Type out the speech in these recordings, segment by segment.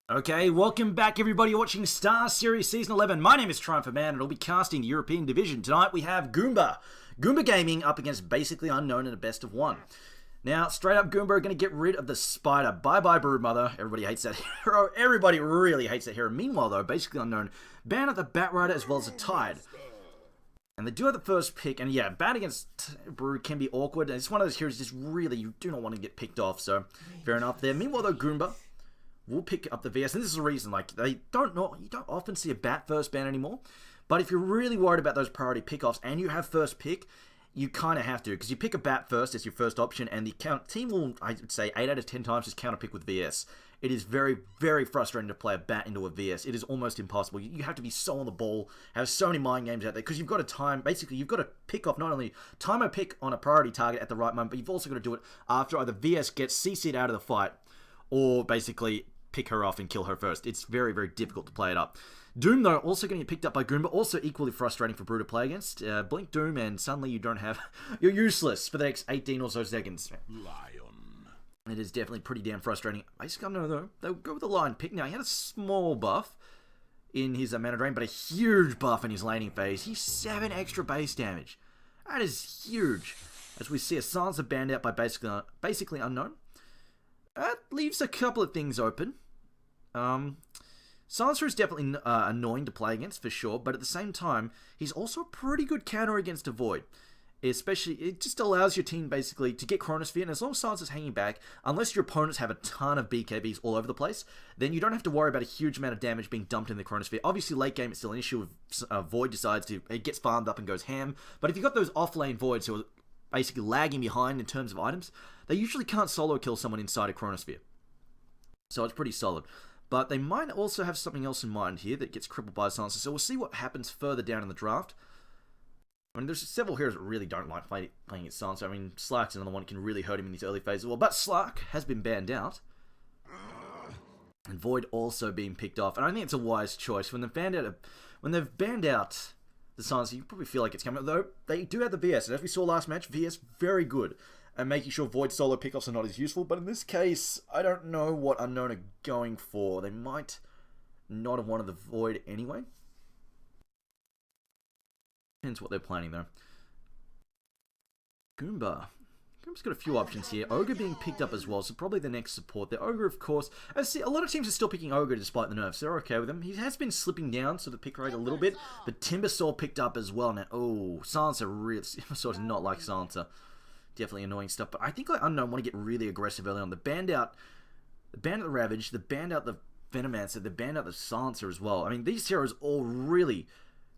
Okay, welcome back everybody watching Star Series Season 11. My name is Triumph Man and I'll be casting the European Division. Tonight we have GOOMBA. GOOMBA Gaming up against Basically Unknown in a best of one. Now, straight up, GOOMBA are going to get rid of the spider. Bye-bye, Broodmother. Everybody hates that hero. Everybody really hates that hero. Meanwhile, though, Basically Unknown ban out the Batrider as well as the Tide. And they do have the first pick, and yeah, bat against Brood can be awkward. It's one of those heroes just really, you do not want to get picked off, so fair enough there. Meanwhile, though, GOOMBA will pick up the VS, and this is the reason, like, you don't often see a bat first ban anymore, but if you're really worried about those priority pickoffs and you have first pick, you kind of have to, because you pick a bat first as your first option, and the team will, I would say, 8 out of 10 times just counter pick with VS. It is very, very frustrating to play a bat into a VS. It is almost impossible. You have to be so on the ball, have so many mind games out there, because you've got to time, basically, you've got to pick off, not only time a pick on a priority target at the right moment, but you've also got to do it after either VS gets CC'd out of the fight, or basically pick her off and kill her first. It's very, very difficult to play it up. Doom, though, also getting picked up by GOOMBA, also equally frustrating for Brew to play against. Blink Doom, and suddenly you don't have... You're useless for the next 18 or so seconds. Lion. It is definitely pretty damn frustrating. Basically, no, though, they'll go with the Lion pick. Now, he had a small buff in his mana drain, but a huge buff in his laning phase. He's 7 extra base damage. That is huge. As we see a Sansa banned out by basically Unknown. That leaves a couple of things open. Silencer is definitely annoying to play against, for sure, but at the same time, he's also a pretty good counter against a Void. Especially, it just allows your team, basically, to get Chronosphere, and as long as Silencer's hanging back, unless your opponents have a ton of BKBs all over the place, then you don't have to worry about a huge amount of damage being dumped in the Chronosphere. Obviously, late game, it's still an issue if Void decides to, it gets farmed up and goes ham, but if you've got those off-lane Voids who are basically lagging behind in terms of items, they usually can't solo kill someone inside a Chronosphere. So it's pretty solid. But they might also have something else in mind here that gets crippled by Silencer. So we'll see what happens further down in the draft. I mean, there's several heroes that really don't like playing against Silencer. I mean, Slark's another one that can really hurt him in these early phases. Well, but Slark has been banned out. And Void also being picked off. And I think it's a wise choice. When they've banned out the Silencer, you probably feel like it's coming. Though, they do have the VS. And as we saw last match, VS, very good. And making sure Void solo pickoffs are not as useful. But in this case, I don't know what Unknown are going for. They might not have wanted the Void anyway. Depends what they're planning, though. GOOMBA. GOOMBA's got a few options here. Ogre being picked up as well, so probably the next support. The Ogre, of course. I see a lot of teams are still picking Ogre despite the nerfs. They're okay with him. He has been slipping down, so the pick rate a little bit. But Timbersaw picked up as well. Now, oh, Silencer really... Timbersaw does not like Silencer. Definitely annoying stuff, but I think like Unknown want to get really aggressive early on. The banned out the Ravage, the banned out the Venomancer, the banned out the Silencer as well. I mean, these heroes all really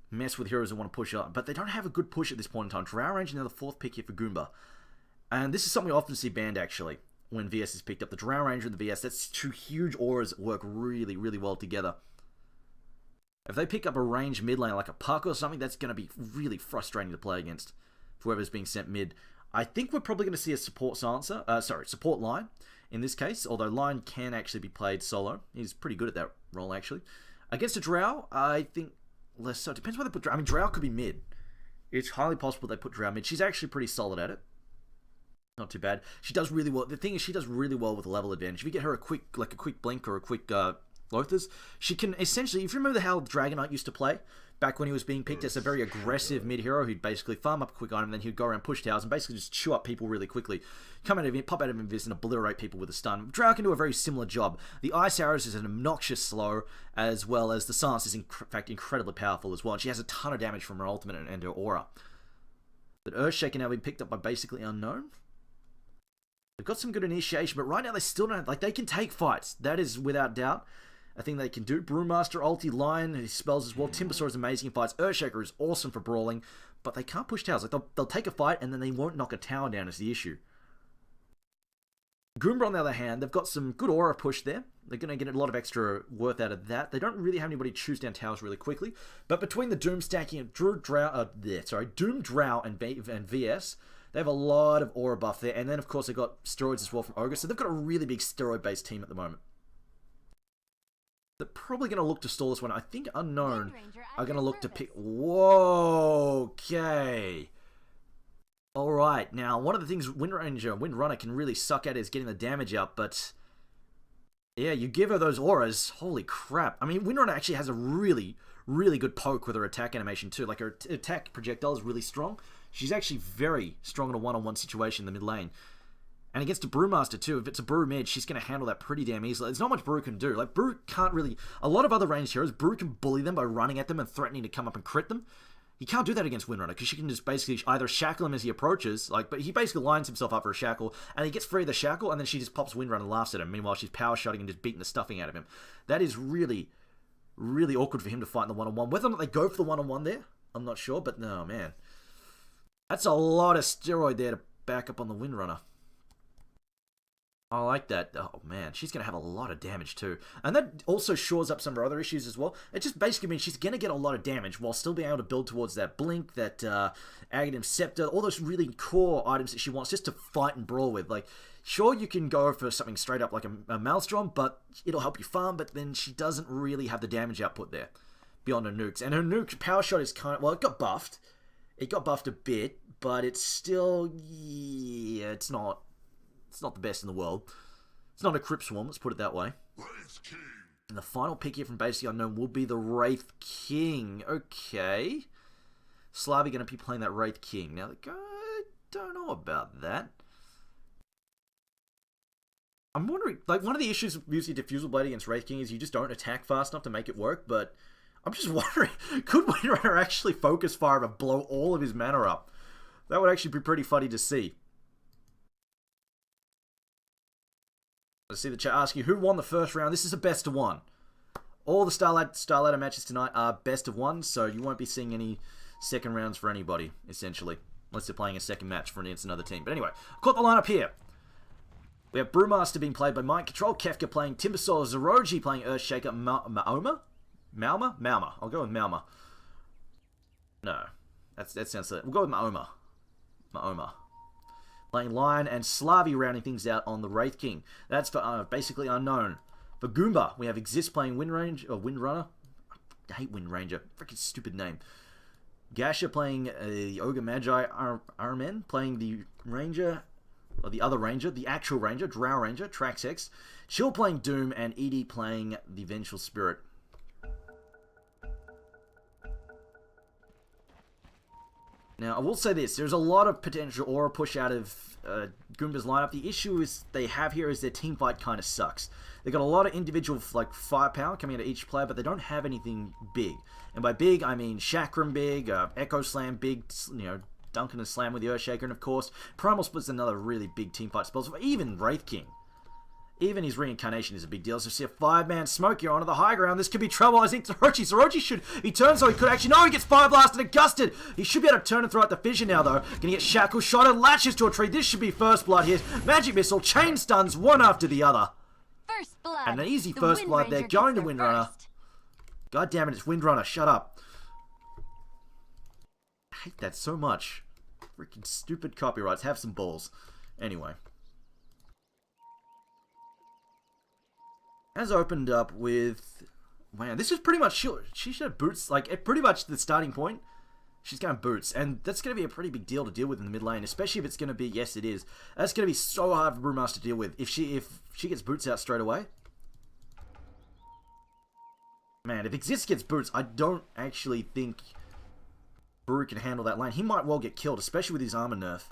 mess with heroes that want to push up, but they don't have a good push at this point in time. Drow Range, now the 4th pick here for GOOMBA. And this is something we often see banned, actually, when VS is picked up. The Drow Ranger and the VS, that's two huge auras that work really, really well together. If they pick up a range mid lane like a Puck or something, that's going to be really frustrating to play against for whoever's being sent mid. I think we're probably going to see a support Silencer, support Lion in this case, although Lion can actually be played solo. He's pretty good at that role, actually. Against a Drow, I think less so. It depends where they put Drow. I mean, Drow could be mid. It's highly possible they put Drow mid. She's actually pretty solid at it. Not too bad. She does really well. The thing is, she does really well with level advantage. If you get her a quick blink or a quick Lothars, she can essentially, if you remember how Dragonite used to play, back when he was being picked as a very aggressive mid-hero who'd basically farm up a quick item, and then he'd go around push towers and basically just chew up people really quickly. Pop out of Invis and obliterate people with a stun. Drow can do a very similar job. The Ice Arrows is an obnoxious slow, as well as the Silence is in fact incredibly powerful as well, and she has a ton of damage from her ultimate and her aura. But Earthshaker now being picked up by Basically Unknown. They've got some good initiation, but right now they still don't, like, they can take fights. That is without doubt a thing they can do. Brewmaster, ulti, Lion, his spells as well. Timbersaw is amazing in fights. Earthshaker is awesome for brawling, but they can't push towers. Like, they'll take a fight and then they won't knock a tower down is the issue. GOOMBA, on the other hand, they've got some good aura push there. They're going to get a lot of extra worth out of that. They don't really have anybody choose down towers really quickly, but between the Doom stacking of Doom, Drow, and VS, they have a lot of aura buff there, and then of course they've got steroids as well from Ogre, so they've got a really big steroid-based team at the moment. They're probably going to look to stall this one. I think Unknown are going to look to pick... Whoa, okay. Alright, now one of the things Windrunner can really suck at is getting the damage up, but Yeah, you give her those auras. Holy crap. I mean, Windrunner actually has a really, really good poke with her attack animation too. Like, her attack projectile is really strong. She's actually very strong in a one-on-one situation in the mid lane. And against a Brewmaster too, if it's a Brew mid, she's going to handle that pretty damn easily. There's not much Brew can do. Like, Brew can't really... A lot of other ranged heroes, Brew can bully them by running at them and threatening to come up and crit them. He can't do that against Windrunner, because she can just basically either shackle him as he approaches, like, but he basically lines himself up for a shackle, and he gets free of the shackle, and then she just pops Windrunner and laughs at him. Meanwhile, she's power-shotting and just beating the stuffing out of him. That is really, really awkward for him to fight in the one-on-one. Whether or not they go for the one-on-one there, I'm not sure, but no, man. That's a lot of steroid there to back up on the Windrunner. I like that. Oh, man. She's going to have a lot of damage, too. And that also shores up some of her other issues as well. It just basically means she's going to get a lot of damage while still being able to build towards that Blink, that Aghanim Scepter, all those really core items that she wants just to fight and brawl with. Like, sure, you can go for something straight up like a Maelstrom, but it'll help you farm, but then she doesn't really have the damage output there beyond her nukes. And her nuke power shot is kind of... Well, it got buffed. It got buffed a bit, but it's still... Yeah, it's not... It's not the best in the world. It's not a Crypt Swarm, let's put it that way. And the final pick here from Basically Unknown will be the Wraith King. Okay. Slavy going to be playing that Wraith King. Now, I don't know about that. I'm wondering, like, one of the issues with using Diffusal Blade against Wraith King is you just don't attack fast enough to make it work, but I'm just wondering, could Windrunner actually focus fire and blow all of his mana up? That would actually be pretty funny to see. Let's see the chat ask you, who won the first round? This is a best of one. All the Starladder matches tonight are best of one, so you won't be seeing any second rounds for anybody, essentially. Unless they're playing a second match for against another team. But anyway, I've got the lineup here. We have Brewmaster being played by Mind Control, Kefka playing Timbersaw, Zeroji playing Earthshaker, Maoma? Mauma. I'll go with Mauma. No, that sounds silly. We'll go with Maoma. Playing Lion, and Slavy rounding things out on the Wraith King. That's for Basically Unknown. For Goomba, we have Exist playing Windrunner. I hate Windranger. Freaking stupid name. Gasha playing the Ogre Magi. Armen playing the Ranger, or the other Ranger, the actual Ranger, Drow Ranger, Traxx. Chill playing Doom, and Edie playing the Vengeful Spirit. Now, I will say this. There's a lot of potential aura push out of Goomba's lineup. The issue is they have here is their team fight kind of sucks. They've got a lot of individual like firepower coming out of each player, but they don't have anything big. And by big, I mean Chakram big, Echo Slam big, you know, Duncan and Slam with the Earthshaker, and of course, Primal Split's another really big team fight spell. So even Wraith King. Even his reincarnation is a big deal. So see a 5-man smoke here onto the high ground. This could be trouble. I think Zeroji should... He turns, so he could actually... No, he gets fire blasted and gusted. He should be able to turn and throw out the fissure now, though. Gonna get shackle shot and latches to a tree. This should be first blood here. Magic missile, chain stuns, one after the other. First blood. And an easy first blood there. Going to Windrunner. God damn it, it's Windrunner. Shut up. I hate that so much. Freaking stupid copyrights. Have some balls. Anyway. Has opened up with... Wow, this is pretty much... She should have boots. Like, at pretty much the starting point, she's going boots. And that's going to be a pretty big deal to deal with in the mid lane. Especially if it's going to be... Yes, it is. That's going to be so hard for Brewmaster to deal with. If she gets boots out straight away... Man, if Exist gets boots, I don't actually think Brew can handle that lane. He might well get killed, especially with his armor nerf.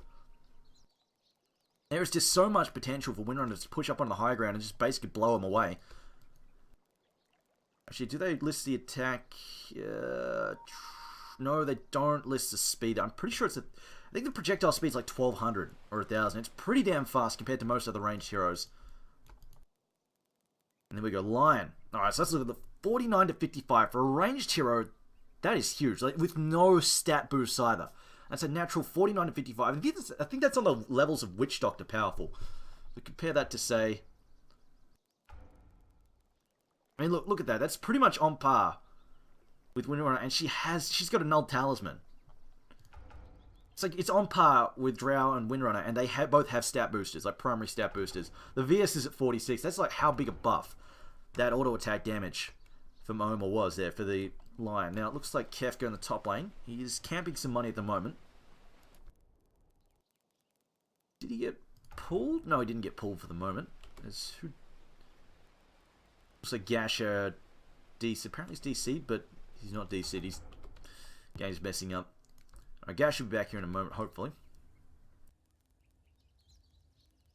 There is just so much potential for Windrunner to push up on the high ground and just basically blow him away. Actually, do they list the attack? No, they don't list the speed. I'm pretty sure it's I think the projectile speed's like 1200 or 1000. It's pretty damn fast compared to most other ranged heroes. And then we go Lion. Alright, so let's look at the 49 to 55. For a ranged hero, that is huge. Like, with no stat boost either. That's a natural 49 to 55. I think that's on the levels of Witch Doctor powerful. So compare that to, say... I mean, look at that. That's pretty much on par with Windrunner, and she's got a null talisman. It's like, it's on par with Drow and Windrunner, and they both have stat boosters, like primary stat boosters. The VS is at 46. That's like how big a buff that auto attack damage from Oma was there for the Lion. Now, it looks like Kefka in the top lane. He is camping some money at the moment. Did he get pulled? No, he didn't get pulled for the moment. So Gasha, DC. Apparently he's DC, but he's not DC. He's game's messing up. Alright, Gasha will be back here in a moment, hopefully.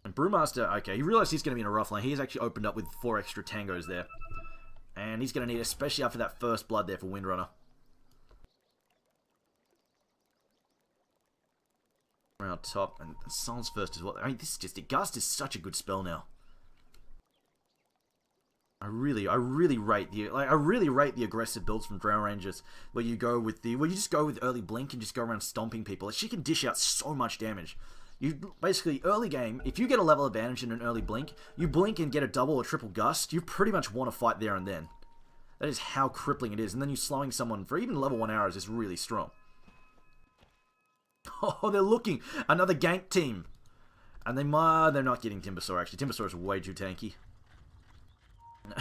And Brewmaster, okay, he realized he's going to be in a rough lane. He's actually opened up with 4 extra tangos there. And he's going to need, especially after that first blood there for Windrunner. Around top, and Sun's first as well. I mean, this is just, Gust is such a good spell now. I really rate the aggressive builds from Drow Rangers, where you go with you just go with early blink and just go around stomping people. She can dish out so much damage. You basically, early game, if you get a level advantage in an early blink, you blink and get a double or triple gust, you pretty much want to fight there and then. That is how crippling it is. And then you slowing someone for even level 1 arrows is really strong. Oh, they're looking. Another gank team. And they're not getting Timbersaw, actually. Timbersaw is way too tanky.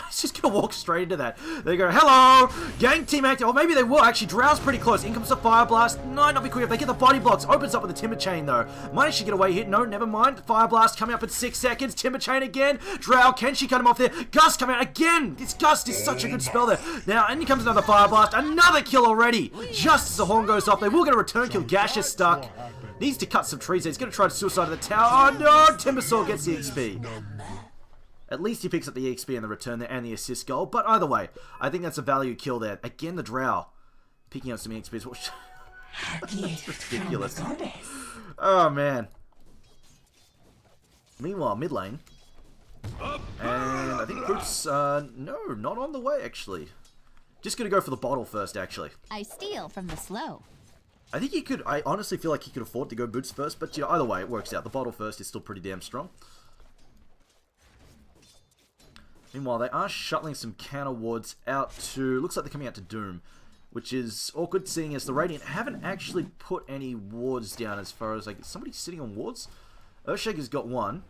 It's just going to walk straight into that. They go, hello! Gang team active. Or maybe they will. Actually, Drow's pretty close. In comes the Fire Blast. No, not be quick. If they get the body blocks, opens up with the Timber Chain, though. Might actually get away hit. No, never mind. Fire Blast coming up in 6 seconds. Timber Chain again. Drow, can she cut him off there? Gust coming out again. This Gust is such a good spell there. Now, and here comes another Fire Blast. Another kill already. Just as the horn goes off, they will get a return kill. Gash is stuck. Needs to cut some trees there. He's going to try to suicide the tower. Oh, no! Timbersaw gets the XP. At least he picks up the XP and the return there and the assist goal. But either way, I think that's a value kill there. Again, the Drow picking up some XP. That's ridiculous. Oh, man. Meanwhile, mid lane. And I think Boots, no, not on the way, actually. Just going to go for the bottle first, actually. I steal from the slow. I think he could, I honestly feel like he could afford to go Boots first. But, you know, either way, it works out. The bottle first is still pretty damn strong. Meanwhile, they are shuttling some counter wards out to... Looks like they're coming out to Doom, which is awkward, seeing as the Radiant haven't actually put any wards down as far as... like, is somebody sitting on wards? Earthshaker's got one.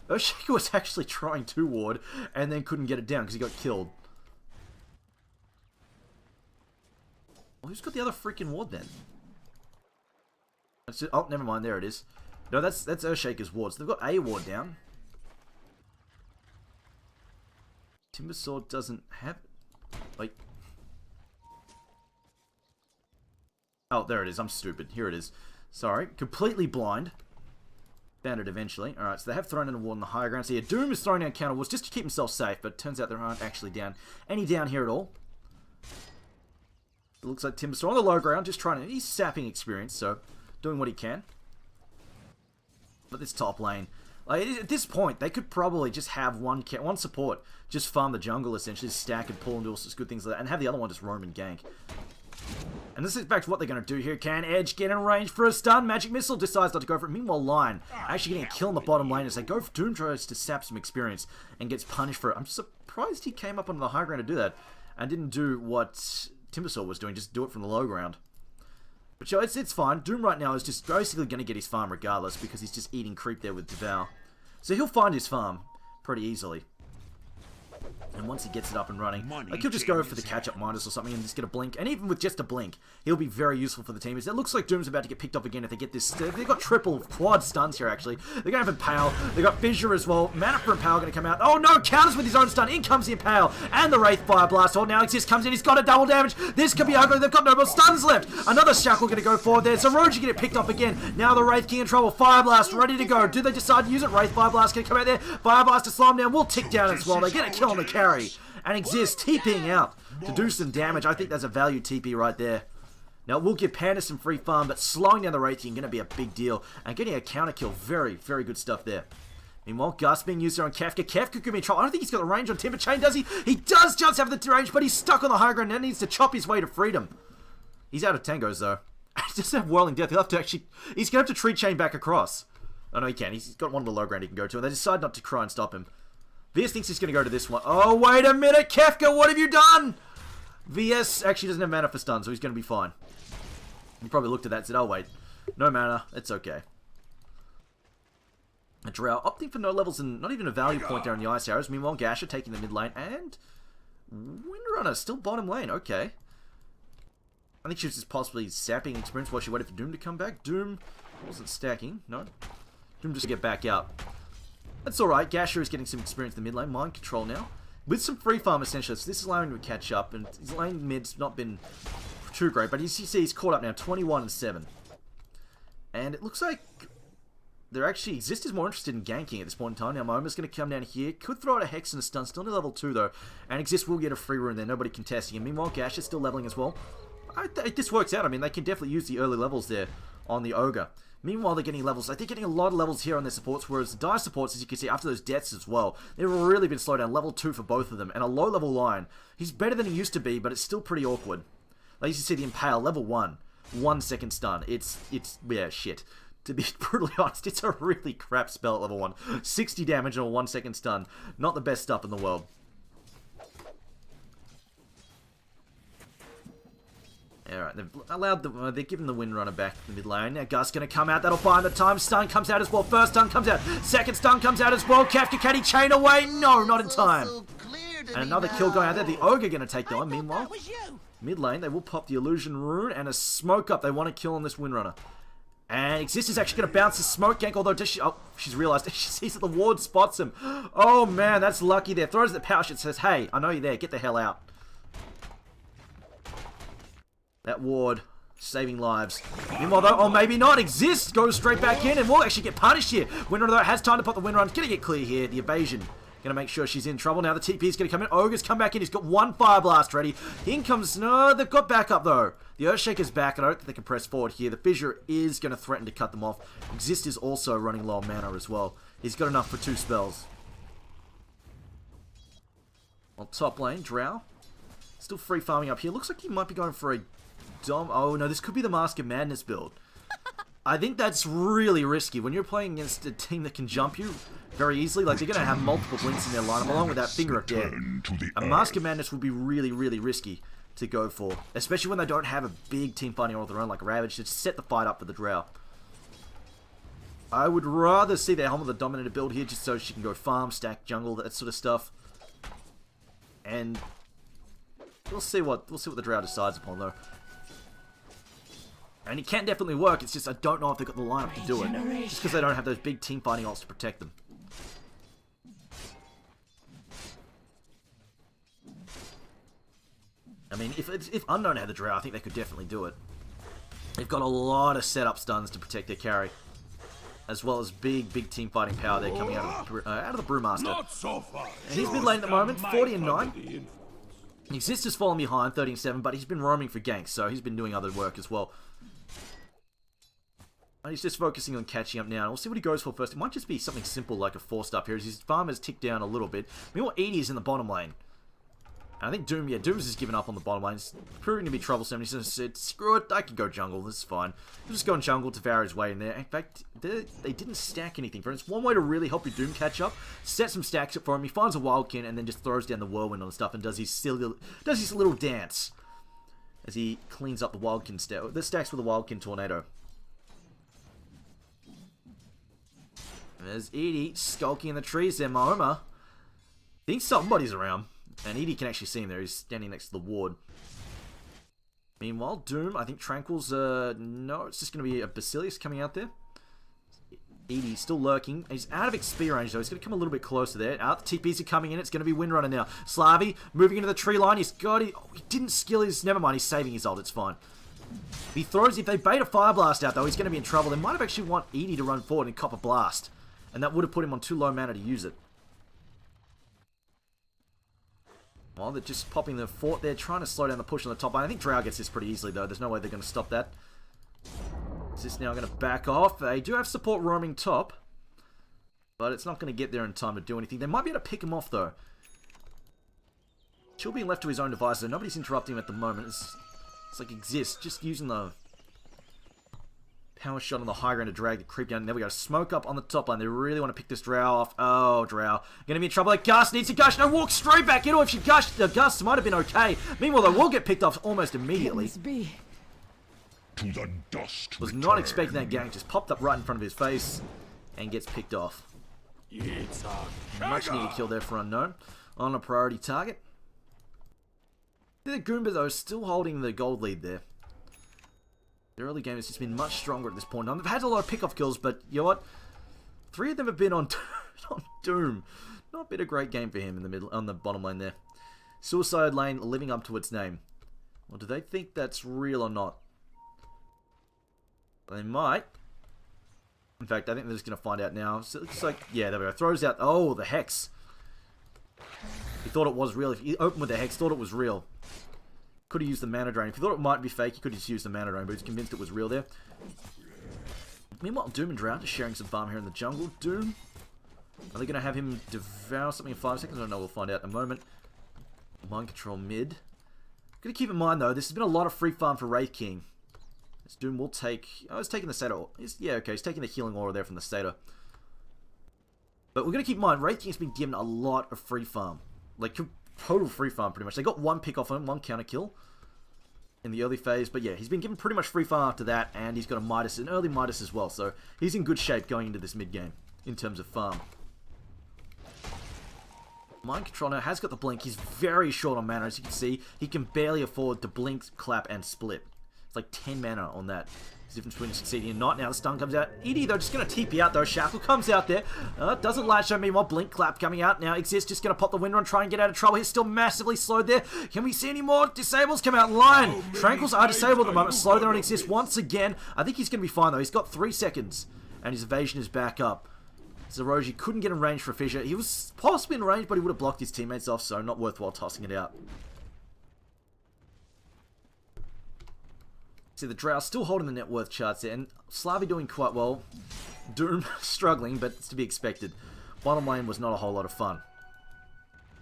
Earthshaker was actually trying to ward, and then couldn't get it down because he got killed. Well, who's got the other freaking ward then? Oh, never mind, there it is. No, that's Earthshaker's ward, so they've got a ward down. Timbersaw doesn't have... like... Oh, there it is. I'm stupid. Here it is. Sorry. Completely blind. Found it eventually. Alright, so they have thrown in a ward on the higher ground. So yeah, Doom is throwing down counter wards just to keep himself safe, but turns out there aren't actually any down here at all. It looks like Timbersaw on the low ground, just trying to... he's sapping experience, so doing what he can. But this top lane... like, at this point, they could probably just have one support, just farm the jungle essentially, stack and pull and do all sorts of good things like that, and have the other one just roam and gank. And this is back to what they're going to do here. Can Edge get in range for a stun? Magic Missile decides not to go for it. Meanwhile, Lion actually getting a kill in the bottom lane as they go for Doom tries to sap some experience and gets punished for it. I'm surprised he came up onto the high ground to do that and didn't do what Timbersaw was doing, just do it from the low ground. But sure, it's fine. Doom right now is just basically going to get his farm regardless because he's just eating creep there with Devour. So he'll find his farm pretty easily. And once he gets it up and running, like he'll just go for the catch-up Midas or something and just get a blink. And even with just a blink, he'll be very useful for the team. It looks like Doom's about to get picked up again if they get this. They've got triple quad stuns here, actually. They're going to have Impale. They've got Fissure as well. Mana for Impale going to come out. Oh no, counters with his own stun. In comes the Impale. And the Wraith Fire Blast. Oh, now Exist comes in. He's got a double damage. This could be ugly. They've got no more stuns left. Another Shackle going to go forward there. So Roji get it picked up again. Now the Wraith King in trouble. Fire Blast ready to go. Do they decide to use it? Wraith Fire Blast going to come out there. Fire Blast to slow him down. Will tick down as well. They get a kill on the carry. And Exist TPing out to do some damage. I think that's a value TP right there. Now, we'll give Panda some free farm, but slowing down the Wraith is going to be a big deal. And getting a counter kill, very, very good stuff there. Meanwhile, Gus being used there on Kefka. Kefka could be in trouble. I don't think he's got the range on Timber Chain, does he? He does just have the range, but he's stuck on the high ground and needs to chop his way to freedom. He's out of tangos, though. He doesn't have Whirling Death. He'll have to actually... he's going to have to tree chain back across. Oh, no, he can. He's got one on the low ground he can go to, and they decide not to try and stop him. VS thinks he's going to go to this one. Oh, wait a minute, Kefka, what have you done? VS actually doesn't have mana for stun, so he's going to be fine. He probably looked at that and said, oh, wait. No mana. It's okay. A Drow opting for no levels and not even a value point there on the Ice Arrows. Meanwhile, Gasha taking the mid lane and Windrunner still bottom lane. Okay. I think she was just possibly sapping experience while she waited for Doom to come back. Doom wasn't stacking. No. Doom just to get back out. That's alright. Gasha is getting some experience in the mid lane. Mind control now. with some free farm essentially. So this is allowing him to catch up, and his lane mid's not been too great, but you see he's caught up now, 21-7. And it looks like they're actually, Exist is more interested in ganking at this point in time. Now Moma's going to come down here, could throw out a Hex and a stun, still to level 2 though, and Exist will get a free rune there, nobody contesting him. Meanwhile, Gash is still leveling as well. This works out. I mean, they can definitely use the early levels there on the Ogre. Meanwhile, they're getting levels. They're getting a lot of levels here on their supports, whereas the Dire supports, as you can see, after those deaths as well, they've really been slowed down. Level 2 for both of them, and a low-level Lion. He's better than he used to be, but it's still pretty awkward. Like you see the Impale, level 1. 1 second stun. It's yeah, shit. To be brutally honest, it's a really crap spell at level 1. 60 damage and a 1 second stun. Not the best stuff in the world. Alright, they've allowed they're giving the Windrunner back in the mid lane. Now Gus gonna come out, that'll buy him the time. Stun comes out as well. First stun comes out. Second stun comes out as well. Kafka, can he chain away? No, not in time. And another kill going out there. The Ogre gonna take the one. Meanwhile, mid lane, they will pop the Illusion Rune and a smoke up. They want to kill on this Windrunner. And Exist is actually going to bounce the smoke gank, although does she... Oh, she's realised. She sees that the ward spots him. Oh, man, that's lucky there. Throws the power shot, says, hey, I know you're there. Get the hell out. That ward, saving lives. Meanwhile, though, oh, maybe not. Exist goes straight back in and will actually get punished here. Windrunner, though, has time to pop the Windrunner. Going to get clear here. The evasion. Going to make sure she's in trouble. Now the TP is going to come in. Ogre's come back in. He's got one Fire Blast ready. In comes... No, they've got backup, though. The Earthshaker's back. I don't think they can press forward here. The Fissure is going to threaten to cut them off. Exist is also running low on mana as well. He's got enough for 2 spells. On top lane, Drow. Still free farming up here. Looks like he might be going for a Dom... Oh, no, this could be the Mask of Madness build. I think that's really risky. When you're playing against a team that can jump you very easily, like they're going to have multiple blinks in their lineup, along with that Finger of Death. A Mask of Madness would be really, really risky to go for, especially when they don't have a big team fighting all of their own, like Ravage, to set the fight up for the Drow. I would rather see their Helm of the Dominator build here, just so she can go farm, stack, jungle, that sort of stuff. And we'll see what the Drow decides upon, though. And it can definitely work, it's just I don't know if they've got the lineup to do it. Just because they don't have those big team fighting ults to protect them. I mean, if Unknown had the Drow, I think they could definitely do it. They've got a lot of setup stuns to protect their carry. As well as big team fighting power there coming out of the Brewmaster. So and he's mid lane at the moment, 40-9. Exist has fallen behind, 13-7, but he's been roaming for ganks, so he's been doing other work as well. And he's just focusing on catching up now. We'll see what he goes for first. It might just be something simple like a forced up here, as his farm has ticked down a little bit. Meanwhile, Edie is in the bottom lane. And I think Doom's just given up on the bottom lane. It's proving to be troublesome. He just said, screw it, I can go jungle, this is fine. He'll just go in jungle to devour his way in there. In fact, they didn't stack anything for him. It's one way to really help your Doom catch up. Set some stacks up for him. He finds a Wildkin and then just throws down the Whirlwind on the stuff and does his little dance. As he cleans up the Wildkin the stacks with the Wildkin Tornado. There's Edie skulking in the trees there. Mahoma thinks somebody's around. And Edie can actually see him there. He's standing next to the ward. Meanwhile, Doom, I think Tranquil's... no, it's just going to be a Basilius coming out there. Edie's still lurking. He's out of XP range, though. He's going to come a little bit closer there. Out, the TPs are coming in. It's going to be Windrunner now. Slavy moving into the tree line. He's got it. Oh, he didn't skill his... Never mind, he's saving his ult. It's fine. He throws... If they bait a Fire Blast out, though, he's going to be in trouble. They might have actually want Edie to run forward and cop a blast. And that would have put him on too low mana to use it. Well, they're just popping the fort there, trying to slow down the push on the top line. I think Drow gets this pretty easily, though. There's no way they're going to stop that. Is this now going to back off? They do have support roaming top. But it's not going to get there in time to do anything. They might be able to pick him off, though. Chill being left to his own devices. Nobody's interrupting him at the moment. It's like Exist, just using the power shot on the high ground to drag the creep down. And there we go. Smoke up on the top line. They really want to pick this Drow off. Oh, Drow. Gonna be in trouble. Like Gus needs to gush. No, walk straight back into it. If she gushed, Gus might have been okay. Meanwhile, they will get picked off almost immediately. To the dust. Was not expecting that gank. Just popped up right in front of his face and gets picked off. It's a Much needed kill there for Unknown on a priority target. The Goomba, though, still holding the gold lead there. The early game has just been much stronger at this point. They've had a lot of pick-off kills, but you know what? 3 of them have been on, on Doom. not been a great game for him in the middle, on the bottom lane there. Suicide Lane living up to its name. Well, do they think that's real or not? They might. In fact, I think they're just going to find out now. So it looks like, yeah, there we go. Throws out, oh, the Hex. He thought it was real. If he opened with the Hex, thought it was real. Could have used the Mana Drain. If he thought it might be fake, he could have just used the Mana Drain, but he's convinced it was real there. Meanwhile, Doom and Drought just sharing some farm here in the jungle. Doom, are they going to have him devour something in 5 seconds? I don't know, we'll find out in a moment. Mind Control mid. Got to keep in mind, though, this has been a lot of free farm for Wraith King. This Doom will take... Oh, he's taking the Satyr. Yeah, okay, he's taking the healing aura there from the Satyr. But we're going to keep in mind, Wraith King's been given a lot of free farm. Like, total free farm, pretty much. They got one pick off him, one counter kill in the early phase. But yeah, he's been given pretty much free farm after that, and he's got a Midas, an early Midas as well. So he's in good shape going into this mid-game in terms of farm. Mind Control now has got the blink. He's very short on mana, as you can see. He can barely afford to blink, clap, and split. It's like 10 mana on that. There's a difference between succeeding and not. Now the stun comes out. Edie, though, just going to TP out, though. Shackle comes out there. Doesn't latch on me. Meanwhile, blink, clap coming out. Now Exist just going to pop the window and try and get out of trouble. He's still massively slowed there. Can we see any more? Disables come out in line. Tranquils are disabled at the moment. Slow there on Exist once again. I think he's going to be fine, though. He's got 3 seconds, and his evasion is back up. Zeroji couldn't get in range for a fissure. He was possibly in range, but he would have blocked his teammates off, so not worthwhile tossing it out. See, the Drow still holding the net worth charts there, and Slavi doing quite well. Doom struggling, but it's to be expected. Bottom lane was not a whole lot of fun.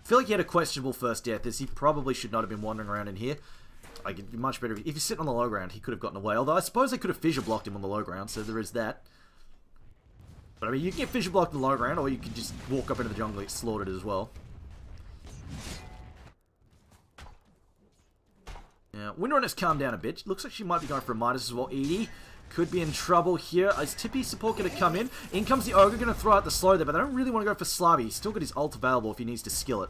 I feel like he had a questionable first death, as he probably should not have been wandering around in here. Like, it'd be much better if he's sitting on the low ground, he could have gotten away. Although I suppose they could have fissure blocked him on the low ground, so there is that. But I mean, you can get fissure blocked in the low ground, or you can just walk up into the jungle and get slaughtered as well. Yeah, Windrun has calmed down a bit. Looks like she might be going for a Midas as well. Edie could be in trouble here. Is Tippy support going to come in? In comes the Ogre, going to throw out the slow there, but they don't really want to go for Slavi. He's still got his ult available if he needs to skill it.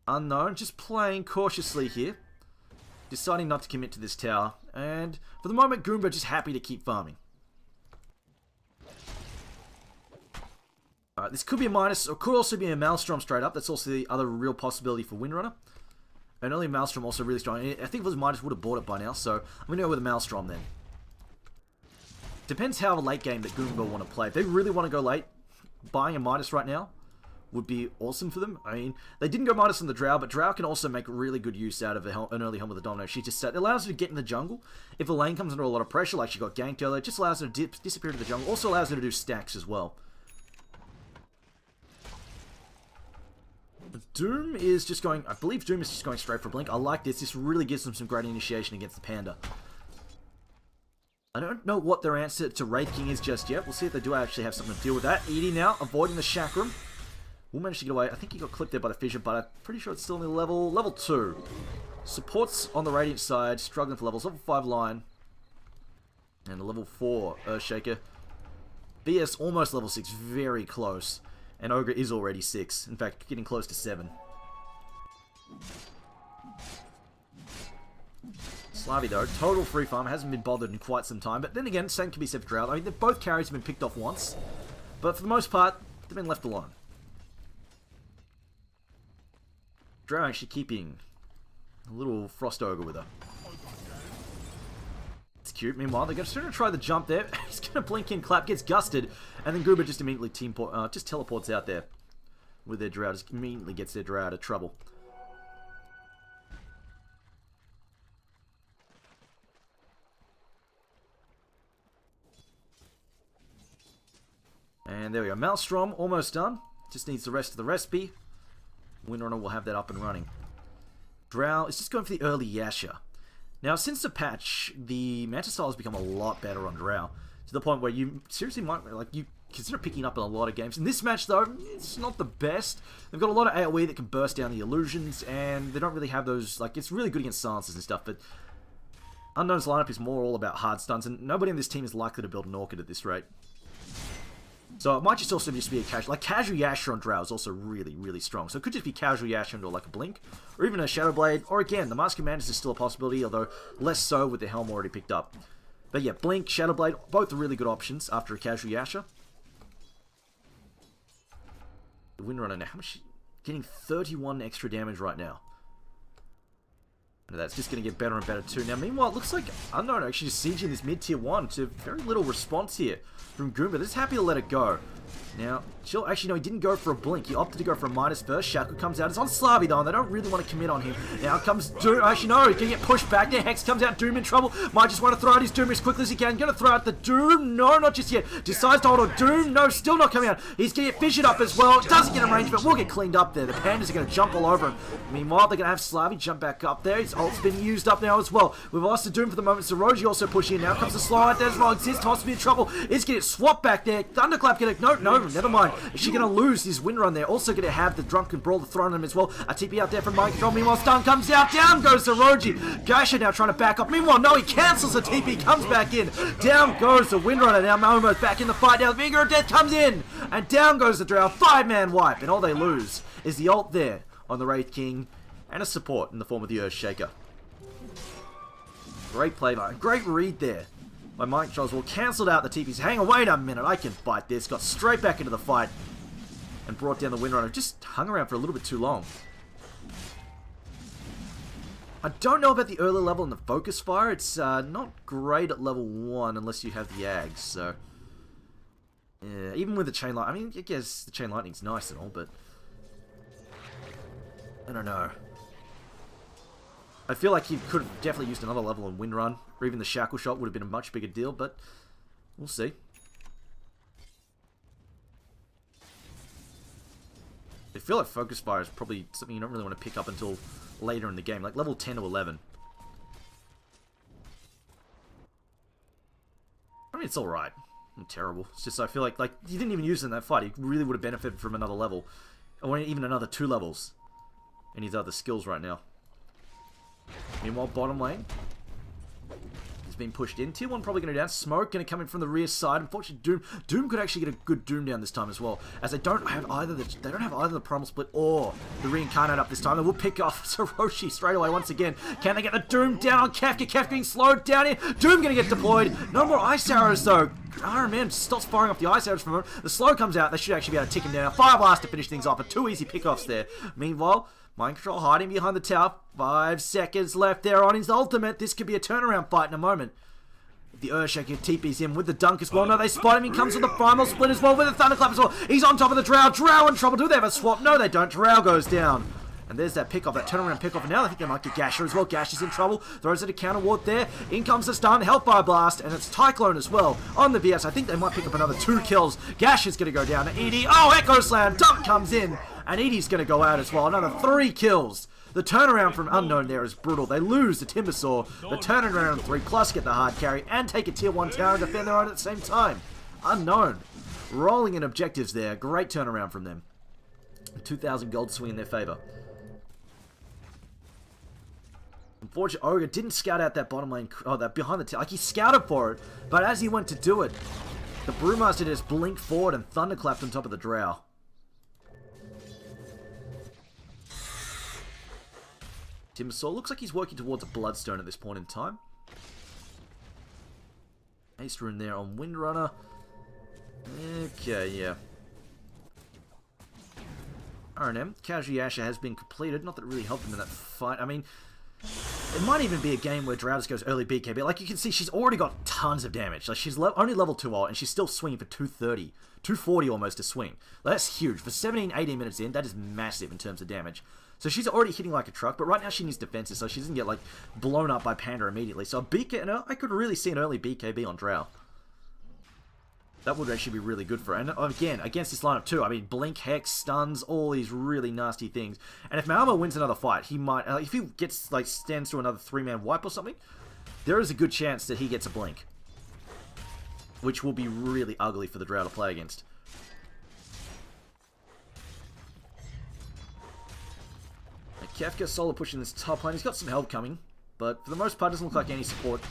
Unknown, just playing cautiously here. Deciding not to commit to this tower. And for the moment, Goomba just happy to keep farming. Alright, this could be a Midas, or could also be a Maelstrom straight up. That's also the other real possibility for Windrunner. And early Maelstrom also really strong. I think if it was Midas, would have bought it by now. So I'm going to go with a Maelstrom then. Depends how late game that Goomba want to play. If they really want to go late, buying a Midas right now would be awesome for them. I mean, they didn't go Midas on the Drow, but Drow can also make really good use out of an early Helm with the Domino. She just it allows her to get in the jungle. If a lane comes under a lot of pressure, like she got ganked earlier, it just allows her to disappear to the jungle. Also allows her to do stacks as well. But Doom is just going, I believe Doom is just going straight for Blink. I like this. This really gives them some great initiation against the Panda. I don't know what their answer to Wraith King is just yet. We'll see if they do actually have something to deal with that. Edie now, avoiding the Chakram. Will manage to get away. I think he got clipped there by the fissure, but I'm pretty sure it's still in the level 2. Supports on the Radiant side, struggling for levels. Level 5 line. And a level 4 Earthshaker. BS almost level 6, very close. And Ogre is already 6. In fact, getting close to 7. Slavi though, total free farm, hasn't been bothered in quite some time. But then again, same can be said for Drought. I mean, both carries have been picked off once. But for the most part, they've been left alone. Drow actually keeping a little Frost Ogre with her. It's cute. Meanwhile, they're going to try the jump there. He's going to blink in, clap, gets gusted, and then Goomba just immediately just teleports out there with their Drow. Just immediately gets their Drow out of trouble. And there we go. Maelstrom almost done. Just needs the rest of the recipe. Windrunner will have that up and running. Drow is just going for the early Yasha. Now, since the patch, the Manta style has become a lot better on Drow. To the point where you seriously might, like, you consider picking up in a lot of games. In this match, though, it's not the best. They've got a lot of AoE that can burst down the illusions, and they don't really have those, like, it's really good against silencers and stuff, but Unknown's lineup is more all about hard stuns, and nobody in this team is likely to build an Orchid at this rate. So it might just also just be a casual, like casual Yasha on Drow is also really, really strong. So it could just be casual Yasha into like a Blink, or even a Shadow Blade, or again, the Mask Commanders is still a possibility, although less so with the Helm already picked up. But yeah, Blink, Shadow Blade, both are really good options after a casual Yasha. The Windrunner now, how much? Getting 31 extra damage right now. And that's just going to get better and better too. Now, meanwhile, it looks like Unknown actually just sieging this mid-tier 1 to very little response here from GOOMBA. They're just happy to let it go. Now, chill. Actually, no, he didn't go for a blink. He opted to go for a Midas first. Shackle comes out. It's on Slavy, though, and they don't really want to commit on him. Now comes Doom. Actually, no, he's going to get pushed back there. Hex comes out. Doom in trouble. Might just want to throw out his Doom as quickly as he can. Going to throw out the Doom. No, not just yet. Decides to hold on. Doom. No, still not coming out. He's going to get fissured up as well. Doesn't get a range, but will get cleaned up there. The Pandas are going to jump all over him. Meanwhile, they're going to have Slavy jump back up there. His ult's been used up now as well. We've lost the Doom for the moment. Saroji also pushing in. Now comes the slow out there as well. Exist. Toss to be in trouble. Is going to get swapped back there. Thunderclap going to... No, never mind. Is she going to lose his win run there? Also going to have the Drunken Brawler thrown at him as well. A TP out there from Mind Control. Meanwhile, stun comes out. Down goes Saroji. Gasha now trying to back up. Meanwhile, no, he cancels the TP. Comes back in. Down goes the Windrunner. Now Momo's back in the fight. Now the Finger of Death comes in. And down goes the Drow. 5-man wipe. And all they lose is the ult there on the Wraith King. And a support in the form of the Earthshaker. Great play by him. Great read there by Mind Controls. Well, cancelled out the TPs. Hang on, wait a minute. I can fight this. Got straight back into the fight. And brought down the Windrunner. Just hung around for a little bit too long. I don't know about the early level in the Focus Fire. It's not great at level 1 unless you have the Ags. So, yeah, even with the Chain Lightning. I mean, I guess the Chain Lightning's nice and all, but I don't know. I feel like he could have definitely used another level in Windrun. Or even the Shackle Shot would have been a much bigger deal, but we'll see. I feel like Focus Fire is probably something you don't really want to pick up until later in the game, like level 10 to 11. I mean, it's alright. Not terrible. It's just I feel like you didn't even use it in that fight. He really would have benefited from another level. Or even another 2 levels in his other skills right now. Meanwhile, bottom lane. He's been pushed in. Tier 1 probably going to go down. Smoke going to come in from the rear side. Unfortunately, Doom could actually get a good Doom down this time as well, as they don't have either the Primal Split or the Reincarnate up this time. They will pick off Saroshi straight away once again. Can they get the Doom down on Kefka? Kefka getting slowed down here. Doom going to get deployed. No more Ice Arrows though. Iron Man stops firing off the Ice Arrows for a moment. The slow comes out. They should actually be able to tick him down. Fire Blast to finish things off. 2 easy pickoffs there. Meanwhile, Mind Control hiding behind the tower. 5 seconds left there on his ultimate. This could be a turnaround fight in a moment. The Earthshaker TP's in with the dunk as well. No, they spot him. He comes with the Primal Split as well, with the Thunderclap as well. He's on top of the Drow. Drow in trouble. Do they have a swap? No, they don't. Drow goes down. And there's that pickoff, that turnaround pickoff. And now I think they might get Gasher as well. Gasher's in trouble. Throws it a counter ward there. In comes the stun. Hellfire Blast. And it's Tyclone as well on the VS. I think they might pick up another 2 kills. Gasher's going to go down to Edie. Oh, Echo Slam. Dunk comes in. And Edie's going to go out as well. Another 3 kills. The turnaround from Unknown there is brutal. They lose the Timbersaw, but turn it around 3, plus get the hard carry, and take a tier 1 tower and defend their own at the same time. Unknown. Rolling in objectives there. Great turnaround from them. 2,000 gold swing in their favour. Unfortunately, Ogre didn't scout out that bottom lane, that behind the tower. Like, he scouted for it, but as he went to do it, the Brewmaster just blinked forward and thunderclapped on top of the Drow. Timbersaw looks like he's working towards a Bloodstone at this point in time. Ace Rune there on Windrunner. Okay, yeah. R&M, Casual Asher has been completed. Not that it really helped him in that fight. I mean, it might even be a game where Drow just goes early BKB. Like, you can see she's already got tons of damage. Like, she's only level 2 ult, and she's still swinging for 230. 240 almost to swing. That's huge. For 17, 18 minutes in, that is massive in terms of damage. So she's already hitting like a truck, but right now she needs defenses, so she doesn't get, like, blown up by Panda immediately. So I could really see an early BKB on Drow. That would actually be really good for her. And again, against this lineup too, I mean, Blink, Hex, stuns, all these really nasty things. And if Malmo wins another fight, he might, if he gets, like, stands to another 3-man wipe or something, there is a good chance that he gets a Blink. Which will be really ugly for the Drow to play against. Kefka solo pushing this top lane. He's got some help coming, but for the most part, doesn't look like any support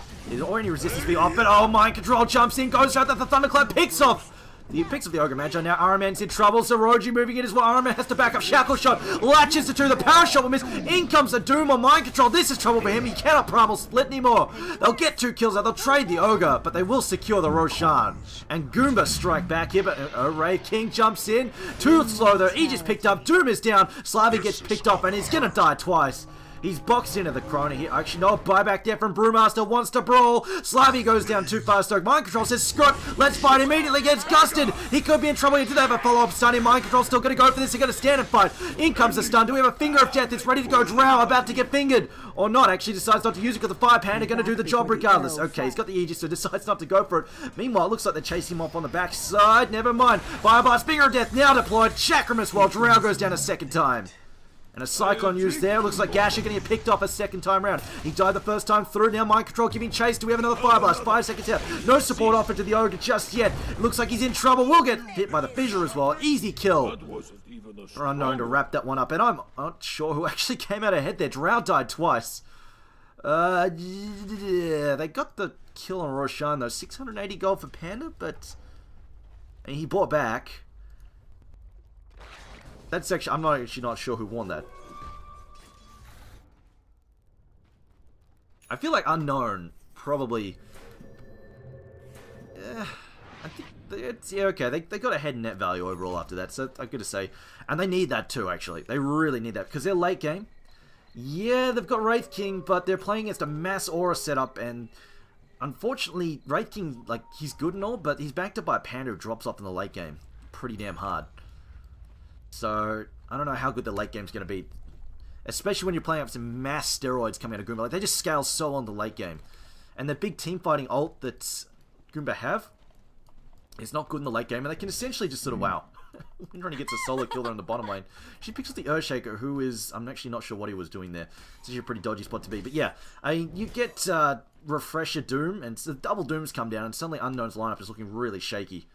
or any resistance be off. But oh, Mind Control jumps in, goes out that the Thunderclap picks off He picks up the Ogre Magi. Now Araman's in trouble. Zoroji moving in as well. Araman has to back up. Shackle Shot. Latches the two. The Power Shot will miss. In comes the Doom on Mind Control. This is trouble for him. He cannot Primal Split anymore. They'll get 2 kills now. They'll trade the Ogre, but they will secure the Roshan. And GOOMBA strike back here, but Wraith King jumps in. Too slow though. Aegis picked up. Doom is down. Slavy gets picked off, and he's gonna die twice. He's boxed into the Corona here. Actually, no, buyback there from Brewmaster. Wants to brawl. Slavy goes down too far. Stoke Mind Control says, Scott, let's fight. Immediately gets gusted. He could be in trouble. He did have a follow-up stun in Mind Control. Still going to go for this. He's going to stand and fight. In comes the stun. Do we have a Finger of Death? It's ready to go. Drow about to get fingered. Or not. Actually decides not to use it because the Fire Panda going to do the job regardless. Okay, he's got the Aegis, so decides not to go for it. Meanwhile, it looks like they're chasing him off on the backside. Never mind. Fire Blast. Finger of Death now deployed. Chakram as well. Drow goes down a second time. And a Cyclone used there. Looks like Gasher going to get picked off a second time round. He died the first time through. Now Mind Control giving chase. Do we have another Fire Blast? 5 seconds out. No support offered to the Ogre just yet. It looks like he's in trouble. We'll get hit by the Fissure as well. Easy kill. For Unknown to wrap that one up. And I'm not sure who actually came out ahead there. Drow died twice. Yeah, they got the kill on Roshan though. 680 gold for Panda, but he bought back. That's actually, I'm actually not sure who won that. I feel like Unknown probably. I think it's, yeah, okay. They got ahead in net value overall after that, so I've got to say, and they need that too. Actually, they really need that because they're late game. Yeah, they've got Wraith King, but they're playing against a mass aura setup, and unfortunately, Wraith King, like, he's good and all, but he's backed up by a Panda who drops off in the late game pretty damn hard. So, I don't know how good the late game's going to be. Especially when you're playing up some mass steroids coming out of Goomba. Like, they just scale so on the late game. And the big team fighting ult that Goomba have is not good in the late game. And they can essentially just sort of, wow. Windrunner gets a solo kill there on the bottom lane. She picks up the Earthshaker, who is, I'm actually not sure what he was doing there. It's actually a pretty dodgy spot to be. But yeah, I mean, you get Refresher Doom, and the double Dooms come down, and suddenly Unknown's lineup is looking really shaky.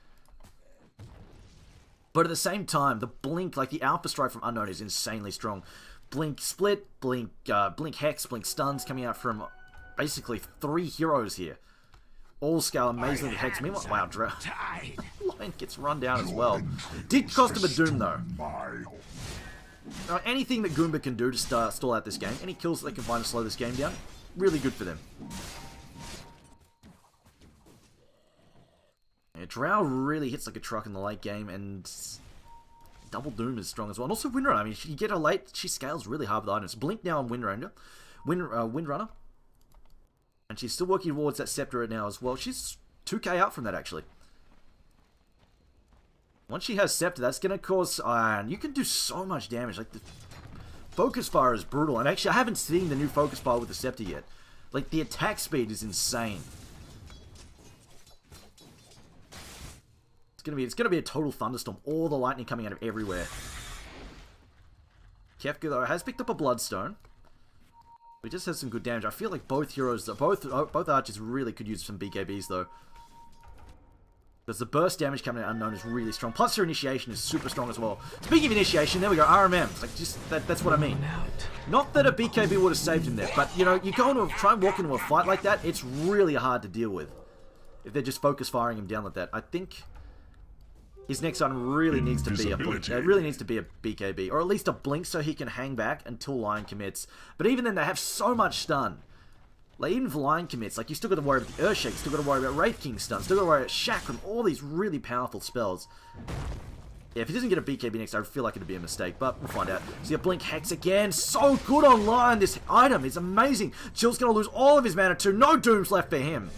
But at the same time, the Blink, like the Alpha Strike from Unknown is insanely strong. Blink Split, Blink Hex, Blink Stuns coming out from basically 3 heroes here. All scale amazingly Hex. Meanwhile, wow, Lion gets run down as well. Did cost him a Doom though. Now, anything that Goomba can do to stall out this game, any kills that they can find to slow this game down, really good for them. Yeah, Drow really hits like a truck in the late game, and double Doom is strong as well. And also Windrunner, I mean, you get her late, she scales really hard with items. Blink now on Windrunner. Windrunner. And she's still working towards that Scepter right now as well. She's 2k out from that, actually. Once she has Scepter, that's going to cause Iron. You can do so much damage. Like, the Focus Fire is brutal. And actually, I haven't seen the new Focus Fire with the Scepter yet. Like, the attack speed is insane. It's gonna be a total thunderstorm. All the lightning coming out of everywhere. Kefka though has picked up a Bloodstone. He just has some good damage. I feel like both heroes, both archers really could use some BKBs though. Because the burst damage coming out Unknown is really strong. Plus her initiation is super strong as well. Speaking of initiation, there we go. RMM. It's like just that's what I mean. Not that a BKB would have saved him there, but you know, you go into try and walk into a fight like that, it's really hard to deal with. If they're just focus firing him down like that. I think his next item really needs to be a blink. It really needs to be a BKB, or at least a blink, so he can hang back until Lion commits. But even then, they have so much stun. Like even if Lion commits, like you still got to worry about the Earthshake, still got to worry about Wraith King stun, still got to worry about Chakram, all these really powerful spells. Yeah, if he doesn't get a BKB next, I feel like it'd be a mistake, but we'll find out. See a Blink Hex again, so good on Lion. This item is amazing. Chill's gonna lose all of his mana too. No Dooms left for him.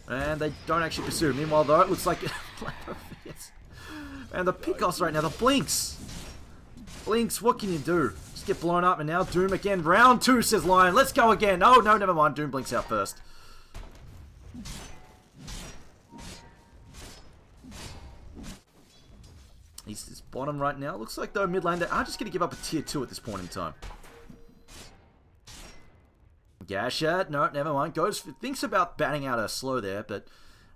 And they don't actually pursue. Meanwhile, though, it looks like... yes. And the Pickoffs right now, the Blinks. Blinks, what can you do? Just get blown up, and now Doom again. Round 2, says Lion. Let's go again. Oh, no, never mind. Doom blinks out first. He's bottom right now. Looks like, though, mid lane, they are just going to give up a tier 2 at this point in time. Gashat, no, never mind. Thinks about batting out a slow there, but